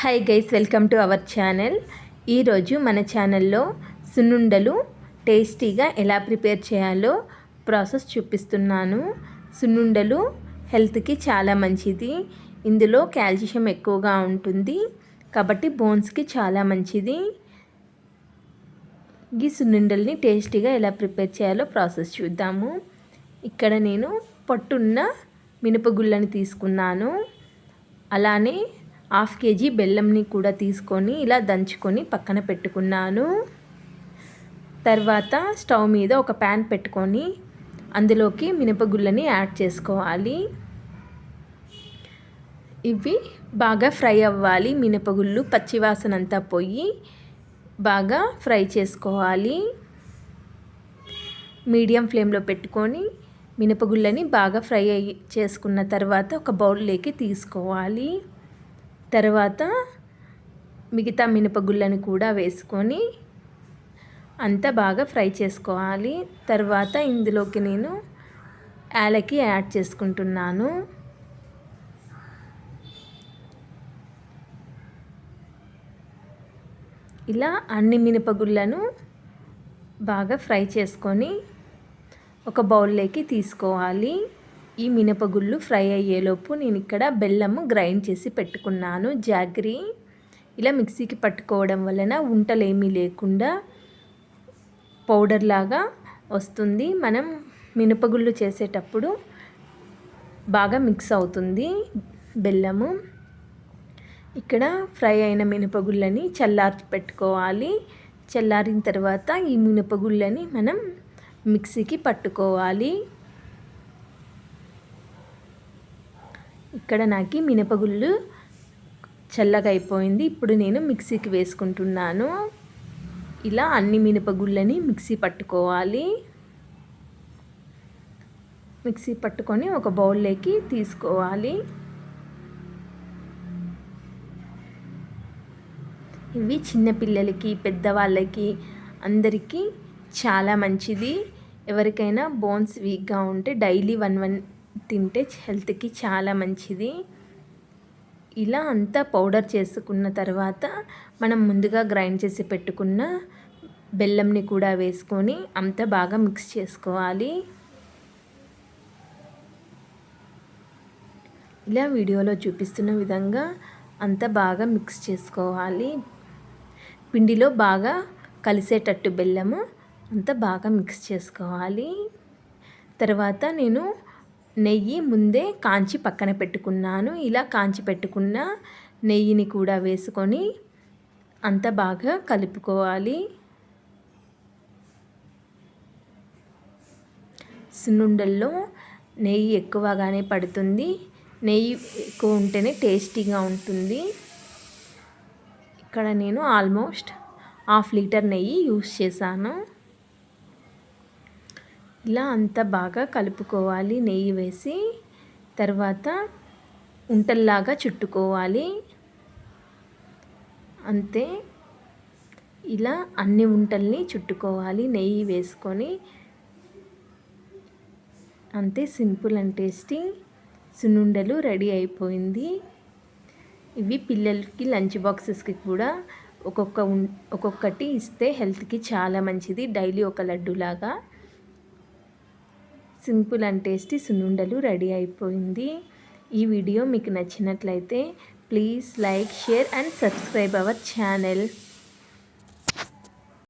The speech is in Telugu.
Hi guys, welcome to our channel. ఈరోజు మన ఛానల్లో సున్నుండలు టేస్టీగా ఎలా ప్రిపేర్ చేయాలో ప్రాసెస్ చూపిస్తున్నాను. సున్నుండలు హెల్త్కి చాలా మంచిది. ఇందులో కాల్షియం ఎక్కువగా ఉంటుంది కాబట్టి బోన్స్కి చాలా మంచిది. ఈ సున్నుండల్ని టేస్టీగా ఎలా ప్రిపేర్ చేయాలో ప్రాసెస్ చూద్దాము. ఇక్కడ నేను పొట్టున్న మినపగుళ్ళని తీసుకున్నాను. అలానే 1/2 kg బెల్లంని కూడా తీసుకొని ఇలా దంచుకొని పక్కన పెట్టుకున్నాను. తర్వాత స్టవ్ మీద ఒక ప్యాన్ పెట్టుకొని అందులోకి మినపగుళ్ళని యాడ్ చేసుకోవాలి. ఇవి బాగా ఫ్రై అవ్వాలి. మినపగుళ్ళు పచ్చివాసన అంతా పోయి బాగా ఫ్రై చేసుకోవాలి. మీడియం ఫ్లేమ్లో పెట్టుకొని మినపగుళ్ళని బాగా ఫ్రై చేసుకున్న తర్వాత ఒక బౌల్లోకి తీసుకోవాలి. తర్వాత మిగతా మినపగుళ్ళని కూడా వేసుకొని అంతా బాగా ఫ్రై చేసుకోవాలి. తర్వాత ఇందులోకి నేను యాలకి యాడ్ చేసుకుంటున్నాను. ఇలా అన్ని మినపగుళ్ళను బాగా ఫ్రై చేసుకొని ఒక బౌల్లోకి తీసుకోవాలి. ఈ మినపగుళ్ళు ఫ్రై అయ్యేలోపు నేను ఇక్కడ బెల్లము గ్రైండ్ చేసి పెట్టుకున్నాను. జాగరి ఇలా మిక్సీకి పట్టుకోవడం వలన ఉంటలేమీ లేకుండా పౌడర్ లాగా వస్తుంది. మనం మినపగుళ్ళు చేసేటప్పుడు బాగా మిక్స్ అవుతుంది బెల్లము. ఇక్కడ ఫ్రై అయిన మినపగుళ్ళని చల్లార్చి పెట్టుకోవాలి. చల్లారిన తర్వాత ఈ మినపగుళ్ళని మనం మిక్సీకి పట్టుకోవాలి. ఇక్కడ నాకు మినపగుళ్ళు చల్లగా అయిపోయింది. ఇప్పుడు నేను మిక్సీకి వేసుకుంటున్నాను. ఇలా అన్ని మినపగుళ్ళని మిక్సీ పట్టుకోవాలి. మిక్సీ పట్టుకొని ఒక బౌల్లోకి తీసుకోవాలి. ఇవి చిన్నపిల్లలకి పెద్దవాళ్ళకి అందరికీ చాలా మంచిది. ఎవరికైనా బోన్స్ వీక్గా ఉంటే డైలీ 1 తింటే హెల్త్కి చాలా మంచిది. ఇలా అంతా పౌడర్ చేసుకున్న తర్వాత మనం ముందుగా గ్రైండ్ చేసి పెట్టుకున్న బెల్లంని కూడా వేసుకొని అంతా బాగా మిక్స్ చేసుకోవాలి. ఇలా వీడియోలో చూపిస్తున్న విధంగా అంతా బాగా మిక్స్ చేసుకోవాలి. పిండిలో బాగా కలిసేటట్టు బెల్లము అంతా బాగా మిక్స్ చేసుకోవాలి. తర్వాత నేను నెయ్యి ముందే కాంచి పక్కన పెట్టుకున్నాను. ఇలా కాంచి పెట్టుకున్న నెయ్యిని కూడా వేసుకొని అంత బాగా కలుపుకోవాలి. సున్నుండల్లో నెయ్యి ఎక్కువగానే పడుతుంది. నెయ్యి ఎక్కువ ఉంటేనే టేస్టీగా ఉంటుంది. ఇక్కడ నేను ఆల్మోస్ట్ 1/2 లీటర్ నెయ్యి యూస్ చేశాను. ఇలా అంతా బాగా కలుపుకోవాలి నెయ్యి వేసి. తర్వాత ఉంటల్లాగా చుట్టుకోవాలి. అంతే, ఇలా అన్ని ఉంటల్ని చుట్టుకోవాలి నెయ్యి వేసుకొని. అంతే, సింపుల్ అండ్ టేస్టీ సున్నుండలు రెడీ అయిపోయింది. ఇవి పిల్లలకి లంచ్ బాక్సెస్కి కూడా ఒక్కొక్కటి ఇస్తే హెల్త్కి చాలా మంచిది. డైలీ ఒక లడ్డూలాగా సింపుల్ అండ్ టేస్టీ సున్నుండలు రెడీ అయిపోయింది. ఈ వీడియో మీకు నచ్చినట్లయితే please like, share and subscribe our channel.